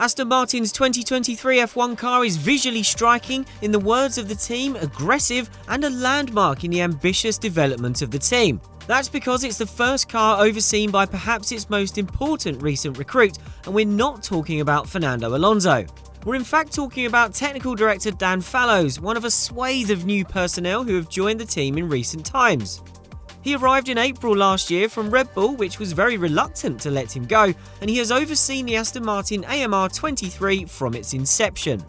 Aston Martin's 2023 F1 car is visually striking, in the words of the team, aggressive, and a landmark in the ambitious development of the team. That's because it's the first car overseen by perhaps its most important recent recruit, and we're not talking about Fernando Alonso. We're in fact talking about technical director Dan Fallows, one of a swathe of new personnel who have joined the team in recent times. He arrived in April last year from Red Bull, which was very reluctant to let him go, and he has overseen the Aston Martin AMR23 from its inception.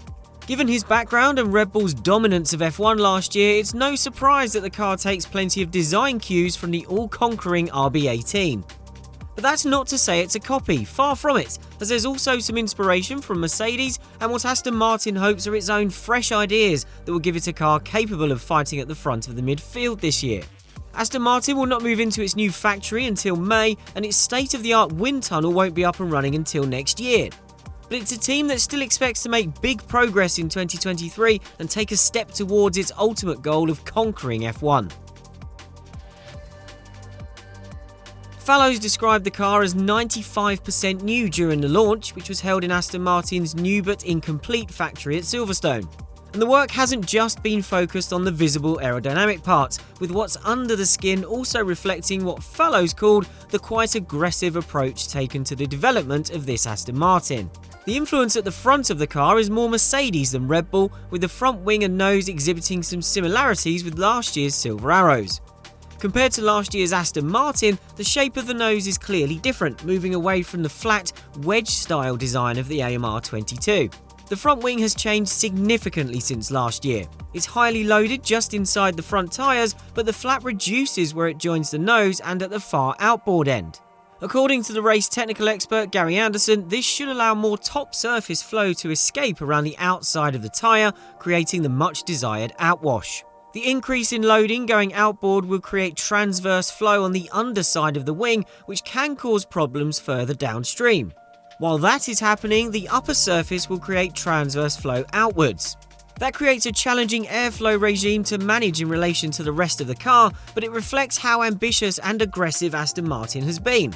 Given his background and Red Bull's dominance of F1 last year, it's no surprise that the car takes plenty of design cues from the all-conquering RB18. But that's not to say it's a copy, far from it, as there's also some inspiration from Mercedes and what Aston Martin hopes are its own fresh ideas that will give it a car capable of fighting at the front of the midfield this year. Aston Martin will not move into its new factory until May, and its state-of-the-art wind tunnel won't be up and running until next year. But it's a team that still expects to make big progress in 2023 and take a step towards its ultimate goal of conquering F1. Fallows described the car as 95% new during the launch, which was held in Aston Martin's new but incomplete factory at Silverstone. And the work hasn't just been focused on the visible aerodynamic parts, with what's under the skin also reflecting what Fallows called the quite aggressive approach taken to the development of this Aston Martin. The influence at the front of the car is more Mercedes than Red Bull, with the front wing and nose exhibiting some similarities with last year's Silver Arrows. Compared to last year's Aston Martin, the shape of the nose is clearly different, moving away from the flat, wedge-style design of the AMR22. The front wing has changed significantly since last year. It's highly loaded just inside the front tyres, but the flap reduces where it joins the nose and at the far outboard end. According to the race technical expert Gary Anderson, this should allow more top surface flow to escape around the outside of the tyre, creating the much desired outwash. The increase in loading going outboard will create transverse flow on the underside of the wing, which can cause problems further downstream. While that is happening, the upper surface will create transverse flow outwards. That creates a challenging airflow regime to manage in relation to the rest of the car, but it reflects how ambitious and aggressive Aston Martin has been.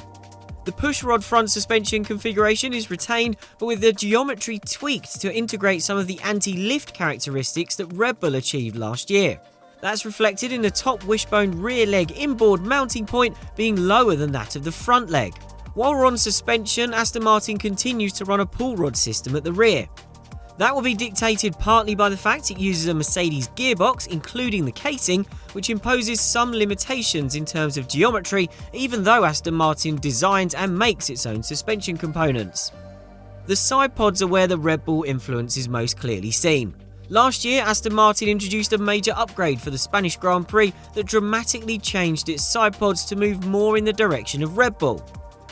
The pushrod front suspension configuration is retained, but with the geometry tweaked to integrate some of the anti-lift characteristics that Red Bull achieved last year. That's reflected in the top wishbone rear leg inboard mounting point being lower than that of the front leg. While we're on suspension, Aston Martin continues to run a pull rod system at the rear. That will be dictated partly by the fact it uses a Mercedes gearbox, including the casing, which imposes some limitations in terms of geometry, even though Aston Martin designs and makes its own suspension components. The sidepods are where the Red Bull influence is most clearly seen. Last year, Aston Martin introduced a major upgrade for the Spanish Grand Prix that dramatically changed its sidepods to move more in the direction of Red Bull.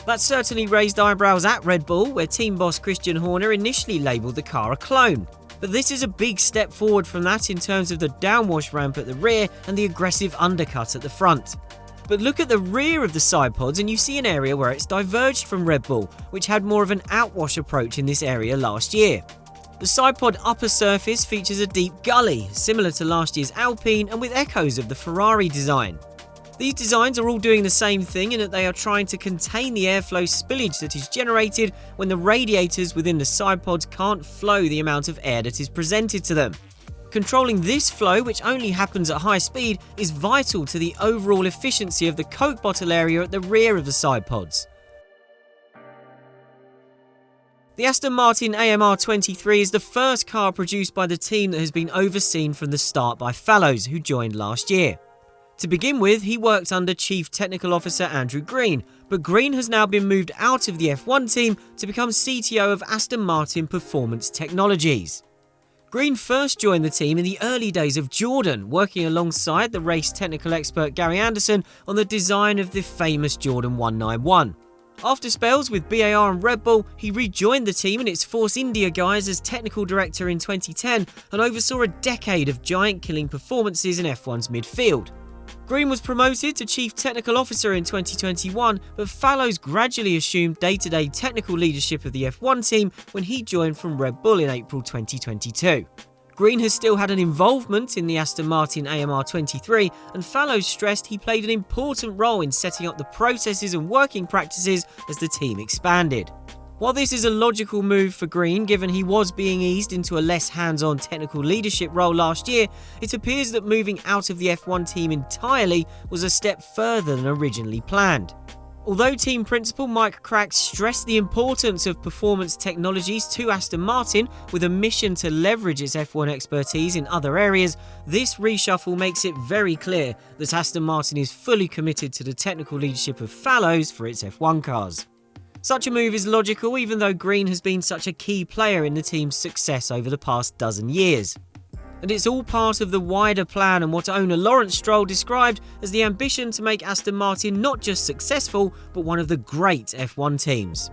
That certainly raised eyebrows at Red Bull, where team boss Christian Horner initially labelled the car a clone. But this is a big step forward from that in terms of the downwash ramp at the rear and the aggressive undercut at the front. But look at the rear of the sidepods and you see an area where it's diverged from Red Bull, which had more of an outwash approach in this area last year. The sidepod upper surface features a deep gully, similar to last year's Alpine and with echoes of the Ferrari design. These designs are all doing the same thing in that they are trying to contain the airflow spillage that is generated when the radiators within the sidepods can't flow the amount of air that is presented to them. Controlling this flow, which only happens at high speed, is vital to the overall efficiency of the Coke bottle area at the rear of the sidepods. The Aston Martin AMR23 is the first car produced by the team that has been overseen from the start by Fallows, who joined last year. To begin with, he worked under Chief Technical Officer Andrew Green, but Green has now been moved out of the F1 team to become CTO of Aston Martin Performance Technologies. Green first joined the team in the early days of Jordan, working alongside the race technical expert Gary Anderson on the design of the famous Jordan 191. After spells with BAR and Red Bull, he rejoined the team in its Force India guise as technical director in 2010 and oversaw a decade of giant-killing performances in F1's midfield. Green was promoted to Chief Technical Officer in 2021, but Fallows gradually assumed day-to-day technical leadership of the F1 team when he joined from Red Bull in April 2022. Green has still had an involvement in the Aston Martin AMR23, and Fallows stressed he played an important role in setting up the processes and working practices as the team expanded. While this is a logical move for Green, given he was being eased into a less hands-on technical leadership role last year, it appears that moving out of the F1 team entirely was a step further than originally planned. Although team principal Mike Krack stressed the importance of performance technologies to Aston Martin with a mission to leverage its F1 expertise in other areas, this reshuffle makes it very clear that Aston Martin is fully committed to the technical leadership of Fallows for its F1 cars. Such a move is logical even though Green has been such a key player in the team's success over the past dozen years. And it's all part of the wider plan and what owner Lawrence Stroll described as the ambition to make Aston Martin not just successful, but one of the great F1 teams.